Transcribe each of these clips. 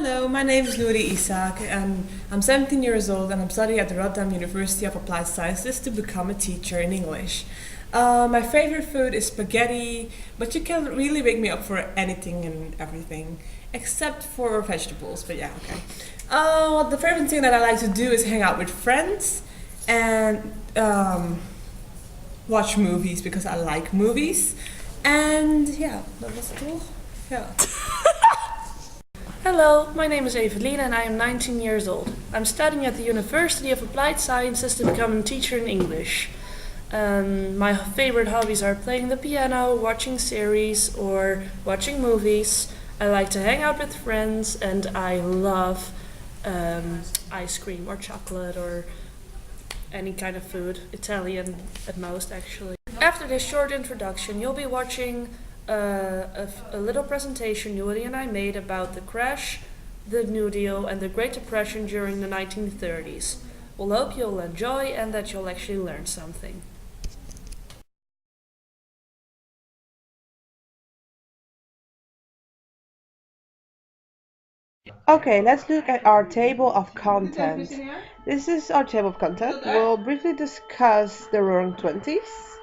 Hello, my name is Nuri Isaac and I'm 17 years old and I'm studying at the Rotterdam University of Applied Sciences to become a teacher in English. My favorite food is spaghetti, but you can really wake me up for anything and everything, except for vegetables, but yeah, okay. The favorite thing that I like to do is hang out with friends and watch movies because I like movies. And yeah, that was it all. Yeah. Hello, my name is Evelien and I am 19 years old. I'm studying at the University of Applied Sciences to become a teacher in English. My favorite hobbies are playing the piano, watching series, or watching movies. I like to hang out with friends and I love ice cream or chocolate or any kind of food, Italian at most actually. After this short introduction, you'll be watching a little presentation Yuri and I made about the crash, the New Deal, and the Great Depression during the 1930s. We'll hope you'll enjoy and that you'll actually learn something. Okay, let's look at our table of content. This is our table of content. We'll briefly discuss the Roaring Twenties,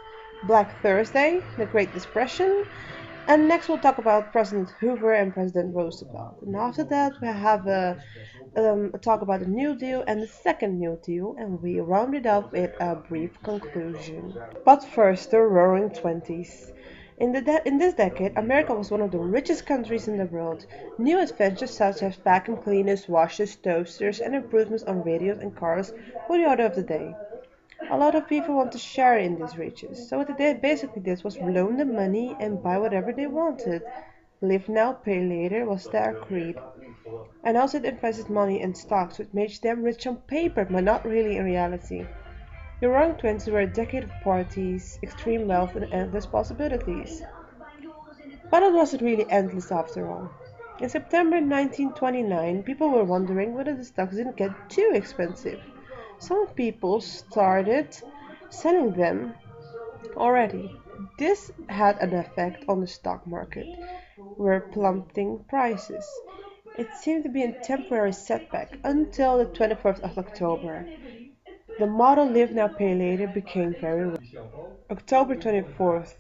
Black Thursday, the Great Depression, and next we'll talk about President Hoover and President Roosevelt. And after that we have a talk about the New Deal and the Second New Deal, and we round it up with a brief conclusion. But first, the Roaring Twenties. In this decade, America was one of the richest countries in the world. New adventures such as vacuum cleaners, washers, toasters, and improvements on radios and cars were the order of the day. A lot of people want to share in these riches, so what they basically did was loan them money and buy whatever they wanted. Live now, pay later was their creed. And also it invested money in stocks, which made them rich on paper, but not really in reality. The Roaring Twenties were a decade of parties, extreme wealth, and endless possibilities. But it wasn't really endless after all. In September 1929, people were wondering whether the stocks didn't get too expensive. Some people started selling them already. This had an effect on the stock market, were plummeting prices. It seemed to be a temporary setback until the 24th of October. The motto "Live Now, Pay Later" became very real. October 24th,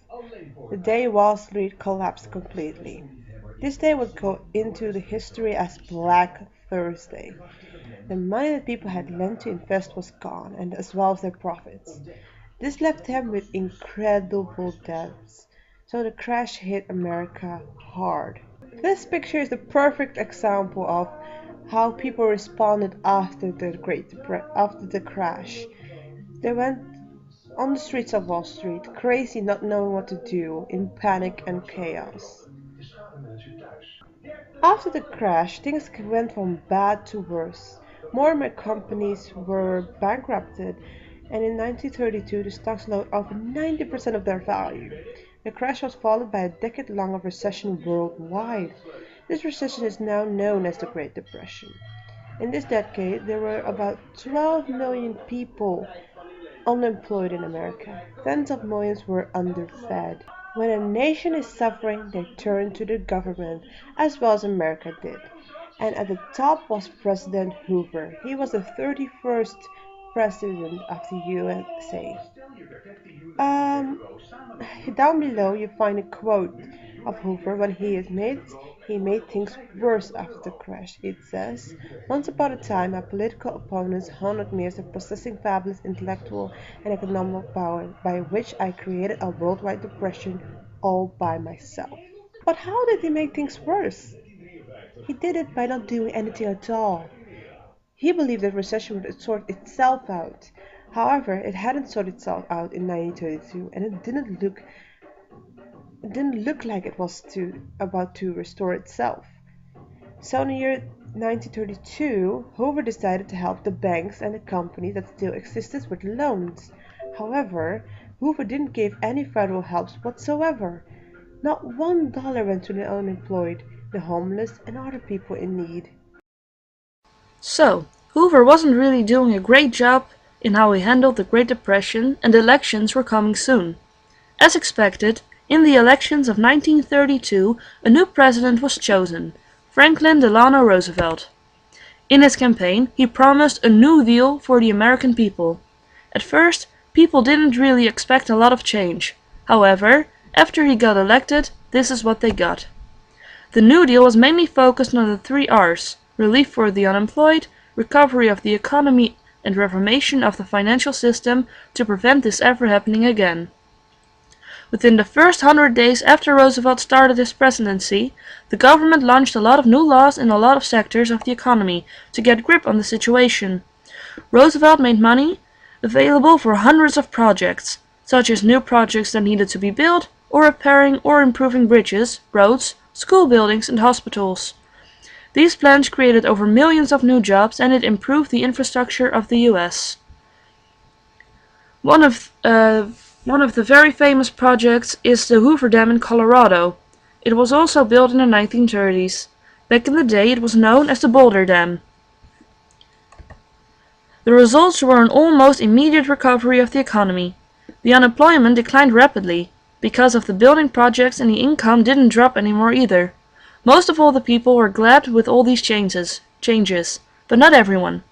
the day Wall Street collapsed completely. This day would go into the history as Black Thursday. The money that people had lent to invest was gone, and as well as their profits. This left them with incredible debts. So the crash hit America hard. This picture is the perfect example of how people responded after the crash. They went on the streets of Wall Street, crazy, not knowing what to do, in panic and chaos. After the crash, things went from bad to worse. More and more companies were bankrupted, and in 1932 the stocks lost over 90% of their value. The crash was followed by a decade-long recession worldwide. This recession is now known as the Great Depression. In this decade, there were about 12 million people unemployed in America. Tens of millions were underfed. When a nation is suffering, they turn to the government, as well as America did. And at the top was President Hoover. He was the 31st president of the USA. Um, Down below you find a quote of Hoover when he admits he made things worse after the crash. It says, "Once upon a time my political opponents honored me as possessing fabulous intellectual and economic power by which I created a worldwide depression all by myself." But how did he make things worse? He did it by not doing anything at all. He believed that recession would sort itself out. However, it hadn't sorted itself out in 1932, and it didn't look like it was about to restore itself. So in the year 1932, Hoover decided to help the banks and the companies that still existed with loans. However, Hoover didn't give any federal help whatsoever. Not $1 went to the unemployed, the homeless, and other people in need. So, Hoover wasn't really doing a great job in how he handled the Great Depression, and elections were coming soon. As expected, in the elections of 1932 a new president was chosen, Franklin Delano Roosevelt. In his campaign, he promised a New Deal for the American people. At first, people didn't really expect a lot of change. However, after he got elected, this is what they got. The New Deal was mainly focused on the 3 R's: relief for the unemployed, recovery of the economy, and reformation of the financial system to prevent this ever happening again. Within the first 100 days after Roosevelt started his presidency, the government launched a lot of new laws in a lot of sectors of the economy to get grip on the situation. Roosevelt made money available for hundreds of projects, such as new projects that needed to be built, or repairing or improving bridges, roads, school buildings, and hospitals. These plans created over millions of new jobs, and it improved the infrastructure of the US. One of the very famous projects is the Hoover Dam in Colorado. It was also built in the 1930s. Back in the day, it was known as the Boulder Dam. The results were an almost immediate recovery of the economy. The unemployment declined rapidly. Because of the building projects, and the income didn't drop anymore either. Most of all the people were glad with all these changes, but not everyone.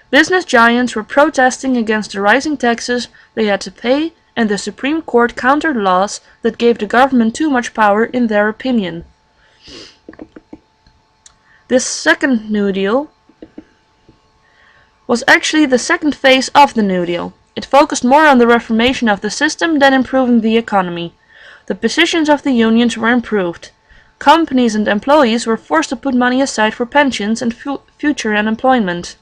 Business giants were protesting against the rising taxes they had to pay, and the Supreme Court countered laws that gave the government too much power in their opinion. This second New Deal was actually the second phase of the New Deal. It focused more on the reformation of the system than improving the economy. The positions of the unions were improved. Companies and employees were forced to put money aside for pensions and future unemployment.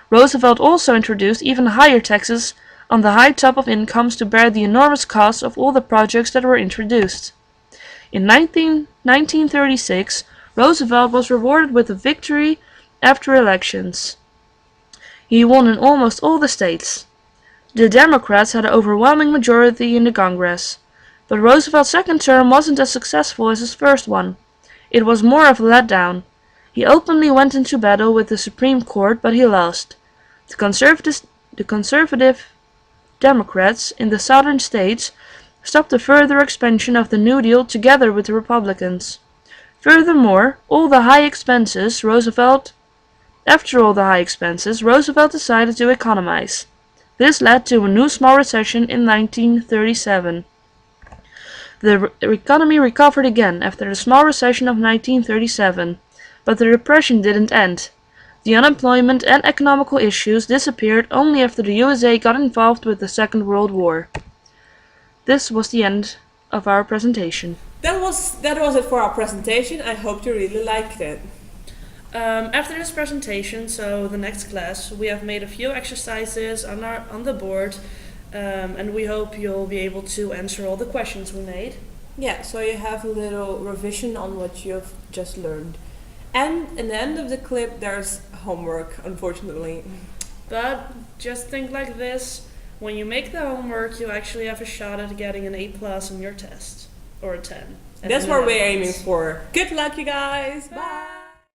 Roosevelt also introduced even higher taxes on the high top of incomes to bear the enormous costs of all the projects that were introduced. In 1936, Roosevelt was rewarded with a victory after elections. He won in almost all the states. The Democrats had an overwhelming majority in the Congress. But Roosevelt's second term wasn't as successful as his first one. It was more of a letdown. He openly went into battle with the Supreme Court, but he lost. The conservative Democrats in the southern states stopped the further expansion of the New Deal together with the Republicans. Furthermore, after all the high expenses, Roosevelt decided to economize. This led to a new small recession in 1937. The economy recovered again after the small recession of 1937, but the depression didn't end. The unemployment and economical issues disappeared only after the USA got involved with the Second World War. This was the end of our presentation. That was it for our presentation. I hope you really liked it. After this presentation, so the next class, we have made a few exercises on the board. And we hope you'll be able to answer all the questions we made. Yeah, so you have a little revision on what you've just learned. And in the end of the clip, there's homework, unfortunately. But just think like this, when you make the homework, you actually have a shot at getting an A+ on your test, or a 10. That's what we're aiming for. Good luck, you guys! Bye!